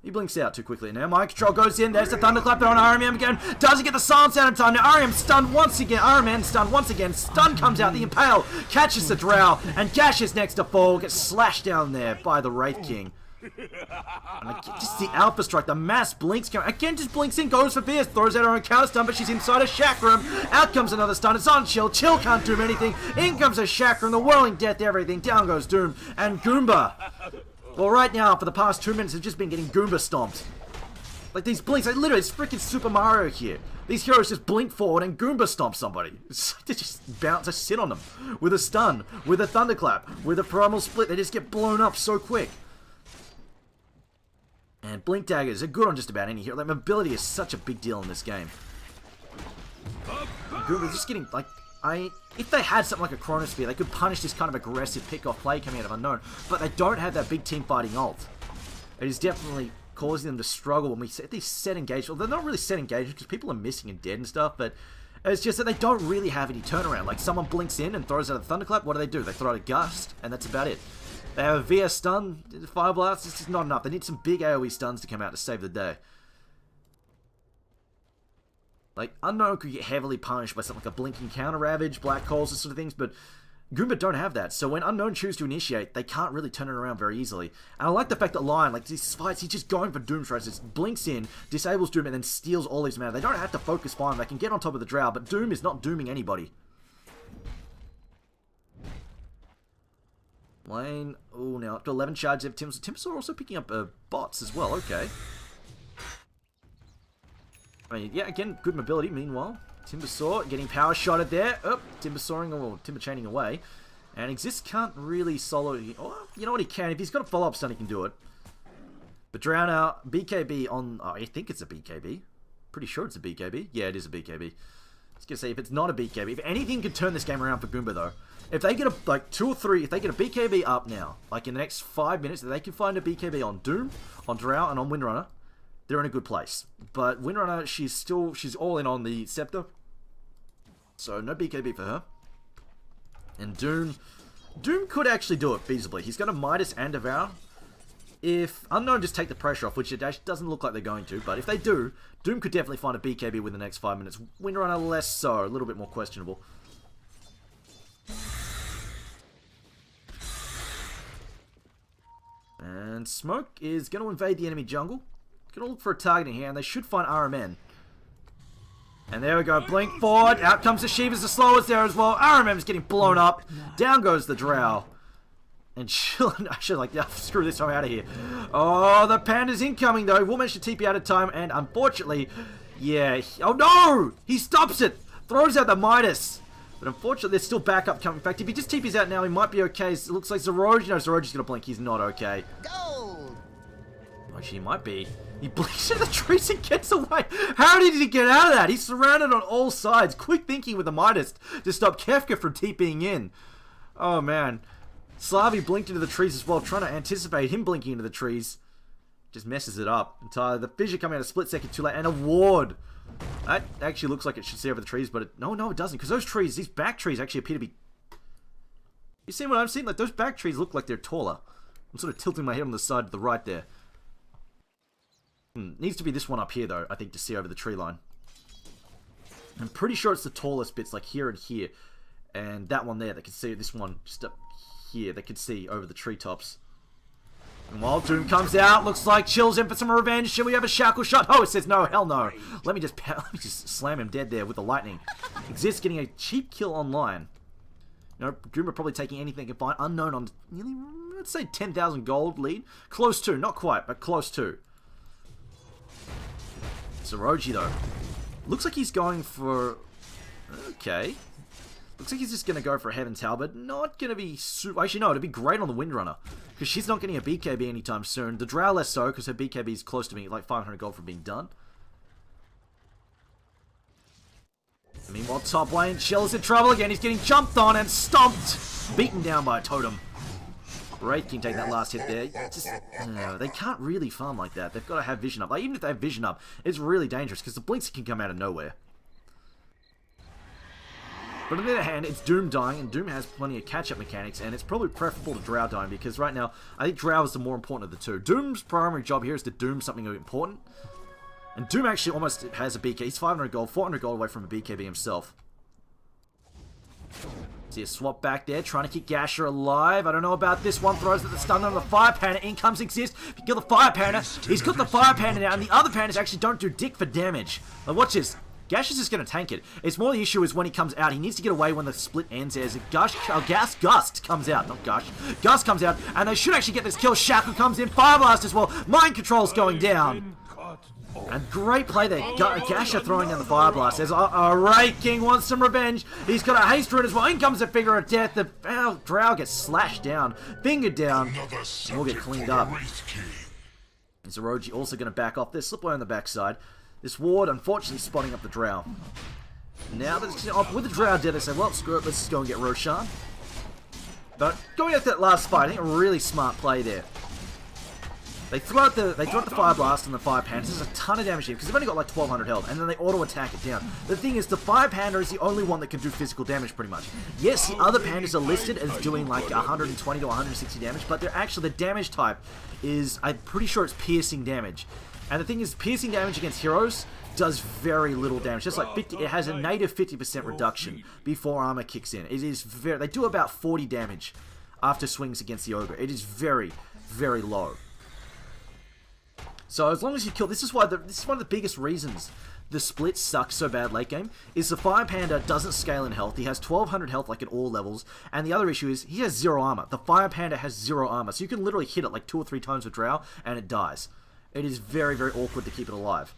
he blinks out too quickly. Now Mind Control goes in. There's the Thunderclap there on RMM again. Doesn't get the silence out in time. Now RMM stunned once again. RMM stunned once again. Stun comes out. The Impale catches the Drow, and Gash is next to fall. Gets slashed down there by the Wraith King. And just the Alpha Strike, the mass blinks coming. Again, just blinks in, goes for Fierce, throws out her own counter stun, but she's inside a Chakram. Out comes another stun, it's on Chill. Chill can't do anything. In comes a Chakram, the whirling death, everything. Down goes Doom and Goomba. Well, right now, for the past 2 minutes, have just been getting Goomba stomped. Like, these blinks, like, literally, it's freaking Super Mario here. These heroes just blink forward and Goomba stomp somebody. It's like they just bounce, they sit on them. With a stun, with a thunderclap, with a primal split, they just get blown up so quick. And blink daggers are good on just about any hero. Like, mobility is such a big deal in this game. Goomba's just getting, like, if they had something like a Chronosphere, they could punish this kind of aggressive pick-off play coming out of Unknown. But they don't have that big team fighting ult. It is definitely causing them to struggle when we set these set engagements. Well, they're not really set engagements because people are missing and dead and stuff, but it's just that they don't really have any turnaround. Like, someone blinks in and throws out a Thunderclap, what do? They throw out a Gust, and that's about it. They have a VS stun, Fire Blast, it's just not enough. They need some big AoE stuns to come out to save the day. Like, Unknown could get heavily punished by something like a Blinking Counter Ravage, Black Holes, this sort of things, but Goomba don't have that. So when Unknown choose to initiate, they can't really turn it around very easily. And I like the fact that Lion, like these fights, he's just going for Doom Strikes. Just blinks in, disables Doom, and then steals all his mana. They don't have to focus fine. They can get on top of the Drow, but Doom is not dooming anybody. Lane, oh, now up to 11 charges of Timsaw. Timsaw also picking up bots as well, okay. I mean, yeah, again, good mobility, meanwhile. Timbersaw getting power shotted there. Oh, Timbersawing or Timber chaining away. And Exist can't really solo. Oh, you know what, he can. If he's got a follow-up stun, he can do it. But Drow now, BKB on. Oh, I think it's a BKB. Pretty sure it's a BKB. Yeah, it is a BKB. I was gonna say, if it's not a BKB, if anything could turn this game around for Goomba, though. If they get a, like, 2 or 3, if they get a BKB up now, like in the next 5 minutes, if they can find a BKB on Doom, on Drow, and on Windrunner, they're in a good place. But Windrunner, she's all in on the Scepter. So no BKB for her. And Doom could actually do it feasibly. He's got a Midas and Devour. If Unknown just take the pressure off, which it actually doesn't look like they're going to, but if they do, Doom could definitely find a BKB within the next 5 minutes. Windrunner less so, a little bit more questionable. And Smoke is going to invade the enemy jungle. Going to look for a target in here, and they should find RMN. And there we go, blink forward, out comes the Shivas, the slowest there as well. RMM's getting blown up, down goes the Drow. And I should like, yeah, screw this, I'm out of here. Oh, the Panda's incoming though, will manage to TP out of time, and unfortunately, yeah, oh no! He stops it, throws out the Midas. But unfortunately, there's still backup coming. In fact, if he just TP's out now, he might be okay. It looks like Zeroj, no, Zeroj's gonna blink, he's not okay. Gold! Actually, he might be. He blinks into the trees and gets away. How did he get out of that? He's surrounded on all sides. Quick thinking with the Midas to stop Kefka from TPing in. Oh, man. Slavi blinked into the trees as well, trying to anticipate him blinking into the trees. Just messes it up entirely. The fissure coming out a split second too late. And a ward. That actually looks like it should see over the trees, but no, it doesn't. Because those trees, these back trees actually appear to be... You see what I'm seeing? Like, those back trees look like they're taller. I'm sort of tilting my head on the side to the right there. Needs to be this one up here, though, I think, to see over the tree line. I'm pretty sure it's the tallest bits, like here and here. And that one there, they can see this one just up here. They can see over the treetops. And while Doom comes out, looks like Chill's in for some revenge. Should we have a shackle shot? Oh, it says no, hell no. Let me just slam him dead there with the lightning. Exist getting a cheap kill on Lion. You know, Goomba probably taking anything he can find. Unknown on nearly, let's say, 10,000 gold lead. Close to, not quite, but close to. Zoroji though. Looks like he's going for... Okay. Looks like he's just going to go for a Heaven's Halberd. Not going to be super... Actually, no, it'd be great on the Windrunner. Because she's not getting a BKB anytime soon. The Drow less so, because her BKB is close to being like 500 gold from being done. Meanwhile, top lane, Shell's in trouble again. He's getting jumped on and stomped. Beaten down by a totem. Wraith can take that last hit there. Just, they can't really farm like that. They've got to have vision up. Like, even if they have vision up, it's really dangerous because the blinks can come out of nowhere. But on the other hand, it's Doom dying, and Doom has plenty of catch-up mechanics, and it's probably preferable to Drow dying because right now, I think Drow is the more important of the two. Doom's primary job here is to doom something important. And Doom actually almost has a BK. He's 500 gold, 400 gold away from a BKB himself. See a swap back there, trying to keep Gasher alive. I don't know about this one. Throws at the stun on the Fire Panda. In comes Exist. If you kill the Fire Panda, he's got the Fire Panda now, and the other Pandas actually don't do dick for damage. But watch this. Gash is just going to tank it. It's more the issue is when he comes out. He needs to get away when the split ends. There's a Gust comes out. Not Gush. Gust comes out, and they should actually get this kill. Shackle comes in. Fire Blast as well. Mind Control's going down. And great play there. Gasher throwing down the Fire Blast. There's Ray King wants some revenge. He's got a haste rune as well. In comes the Figure of Death. The Drow gets slashed down. Fingered down. And we'll get cleaned up. Zoroji also going to back off. There's Slipway on the backside. This ward, unfortunately, spotting up the Drow. Now, with the Drow dead, they say, well, screw it, let's just go and get Roshan. But going at that last fight, I think a really smart play there. They throw out the Fire Blast and the Fire Panda. There's a ton of damage here, because they've only got like 1200 health, and then they auto-attack it down. The thing is, the Fire Panda is the only one that can do physical damage, pretty much. Yes, the other Pandas are listed as doing like 120 to 160 damage, but they're actually, the damage type is, I'm pretty sure it's piercing damage. And the thing is, piercing damage against heroes does very little damage. Just like 50, it has a native 50% reduction before armor kicks in. It is very, they do about 40 damage after swings against the ogre. It is very, very low. So as long as you kill, this is one of the biggest reasons the split sucks so bad late game, is the Fire Panda doesn't scale in health. He has 1200 health like at all levels, and the other issue is he has 0 armor. The Fire Panda has 0 armor, so you can literally hit it like 2 or 3 times with Drow, and it dies. It is very, very awkward to keep it alive.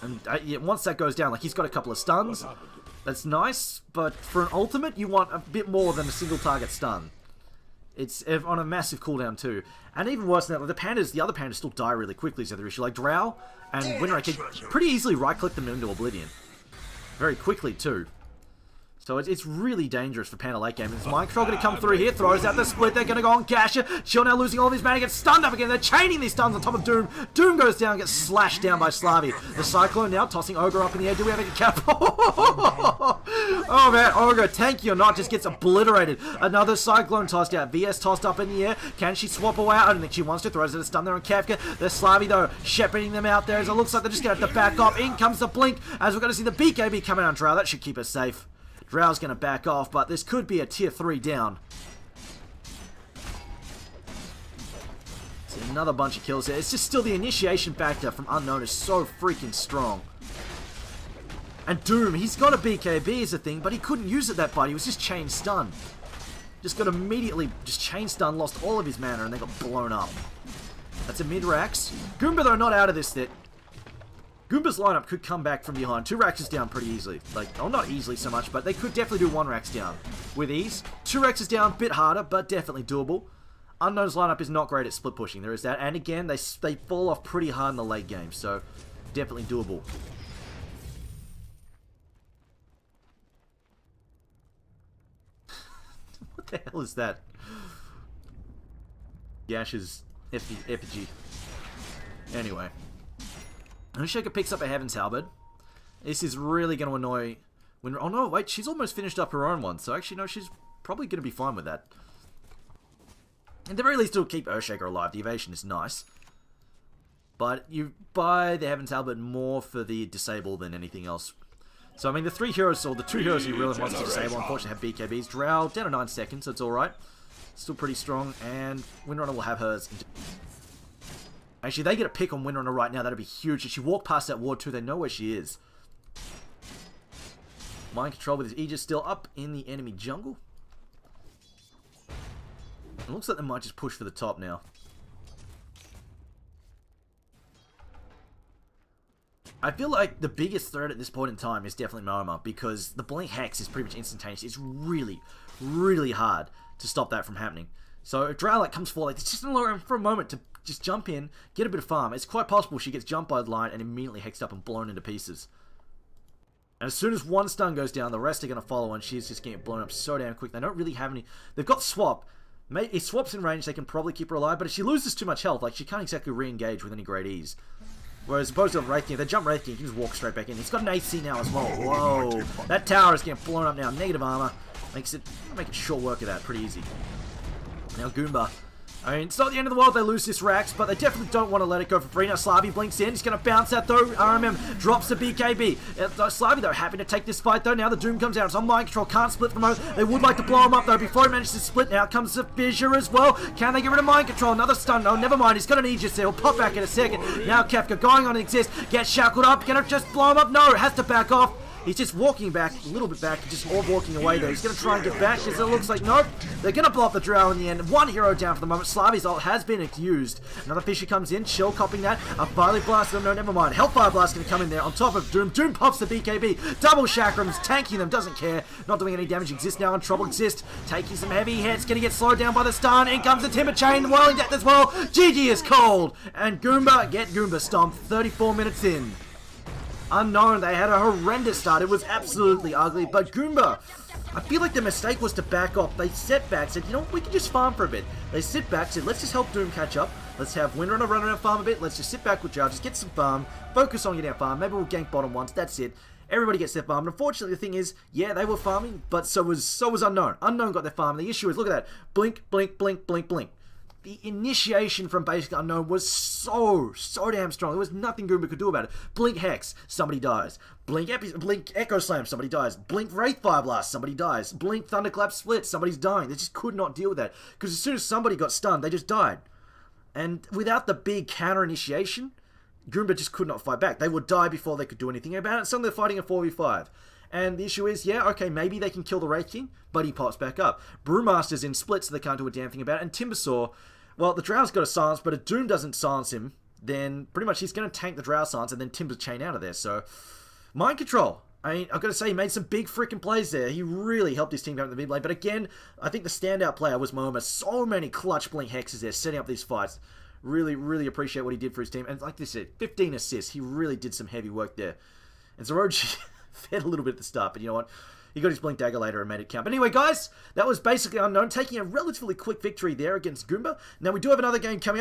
And once that goes down, like he's got a couple of stuns, that's nice, but for an ultimate, you want a bit more than a single target stun. It's on a massive cooldown too. And even worse than that, the other pandas still die really quickly, is the other issue. Like Drow and Windrake can pretty easily right-click them into Oblivion. Very quickly too. So it's really dangerous for Panda late game. Is Mind Control going to come through here? Throws out the split. They're going to go on Gasher. Chill now losing all of his mana. Gets stunned up again. They're chaining these stuns on top of Doom. Doom goes down, gets slashed down by Slavi. The Cyclone now tossing Ogre up in the air. Do we have a cap? Oh man, Ogre, tanky or not, just gets obliterated. Another Cyclone tossed out. VS tossed up in the air. Can she swap away? I don't think she wants to. Throws it a stun there on Kafka. The Slavi though, shepherding them out there as it looks like they're just going to have to back off. In comes the Blink as we're going to see the BKB coming on Drow. That should keep us safe. Drow's going to back off, but this could be a tier 3 down. See another bunch of kills there. It's just still the initiation factor from Unknown is so freaking strong. And Doom, he's got a BKB as a thing, but he couldn't use it that fight. He was just chain stun. Just got immediately just chain stun, lost all of his mana, and they got blown up. That's a mid-Rax. Goomba, though, not out of this. Goomba's lineup could come back from behind. 2 Raxes down pretty easily. Like, oh, not easily so much, but they could definitely do 1 Rax down with ease. 2 Raxes down, bit harder, but definitely doable. Unknown's lineup is not great at split pushing. There is that. And again, they fall off pretty hard in the late game, so definitely doable. What the hell is that? Gash's effigy. Anyway. Shaker picks up a Heaven's Halberd. This is really going to annoy... oh no, wait, she's almost finished up her own one. So actually, no, she's probably going to be fine with that. At the very least, it'll keep Earthshaker alive. The evasion is nice. But you buy the Heaven's Halberd more for the disable than anything else. So, I mean, the 3 heroes, or the 2 heroes he really wants to disable, unfortunately have BKBs. Drow, down to 9 seconds, so it's alright. Still pretty strong, and Windrunner will have hers. Actually, they get a pick on Windrunner right now. That'd be huge. If she walked past that ward too, they know where she is. Mind Control with his Aegis still up in the enemy jungle. It looks like they might just push for the top now. I feel like the biggest threat at this point in time is definitely Moama, because the Blink Hex is pretty much instantaneous. It's really, really hard to stop that from happening. So if Drow comes forward, it's just allow him for a moment to just jump in, get a bit of farm. It's quite possible she gets jumped by the line and immediately hexed up and blown into pieces. And as soon as one stun goes down, the rest are going to follow, and she's just getting blown up so damn quick. They don't really have any... They've got Swap. If Swap's in range, they can probably keep her alive, but if she loses too much health, like, she can't exactly re-engage with any great ease. Whereas opposed to Wraith King, if they jump Wraith King, he can just walk straight back in. He's got an AC now as well. Whoa. That tower is getting blown up now. Negative armor. Make it short work of that. Pretty easy. Now Goomba I mean, it's not the end of the world they lose this Rax, but they definitely don't want to let it go for free. Now Slavy blinks in, he's going to bounce that though. RMM drops the BKB. Slavy though, happy to take this fight though. Now the Doom comes out, it's on mind control, can't split for the moment. They would like to blow him up though before he manages to split. Now comes the fissure as well. Can they get rid of mind control? Another stun, no, never mind, he's got an Aegis there. He'll pop back in a second. Now Kefka going on exist, gets shackled up, gonna just blow him up? No, has to back off. He's just walking back, a little bit back, just all walking away there. He's going to try and get back, because it looks like, nope, they're going to blow up the Drow in the end. One hero down for the moment. Slavy's ult has been used. Another Fisher comes in, Shell copping that. A Barley Blast, no, never mind. Hellfire Blast going to come in there on top of Doom. Doom pops the BKB. Double Chakrams, tanking them, doesn't care. Not doing any damage. Exist now, in trouble. Exist, taking some heavy hits, going to get slowed down by the stun. In comes the Timber Chain, whirling death as well. GG is cold. And Goomba, get Goomba stomped 34 minutes in. Unknown, they had a horrendous start. It was absolutely ugly. But Goomba, I feel like the mistake was to back off. They set back, said, you know what, we can just farm for a bit. They sit back, said, let's just help Doom catch up. Let's have Windrunner run around farm a bit. Let's just sit back with Drow, just get some farm. Focus on getting our farm. Maybe we'll gank bottom once. That's it. Everybody gets their farm. And unfortunately, the thing is, yeah, they were farming, but so was Unknown. Unknown got their farm. The issue is, look at that. Blink, blink, blink, blink, blink. The initiation from Basic Unknown was so damn strong. There was nothing Goomba could do about it. Blink Hex, somebody dies. Blink Echo Slam, somebody dies. Blink Wraith Fire Blast, somebody dies. Blink Thunderclap Split, somebody's dying. They just could not deal with that. Because as soon as somebody got stunned, they just died. And without the big counter initiation, Goomba just could not fight back. They would die before they could do anything about it. Suddenly they're fighting a 4v5. And the issue is, yeah, okay, maybe they can kill the Wraith King, but he pops back up. Brewmaster's in split, so they can't do a damn thing about it. And Timbersaw, well, the Drow's got a silence, but if Doom doesn't silence him, then pretty much he's going to tank the Drow silence and then Timber chain out of there. So, mind control. I mean, I've got to say, he made some big freaking plays there. He really helped his team out in the mid lane. But again, I think the standout player was Moema. So many clutch blink hexes there, setting up these fights. Really appreciate what he did for his team. And like I said, 15 assists. He really did some heavy work there. And Zoroark fed a little bit at the start, but you know what? He got his Blink Dagger later and made it count. But anyway, guys, that was basically Unknown taking a relatively quick victory there against Goomba. Now, we do have another game coming up.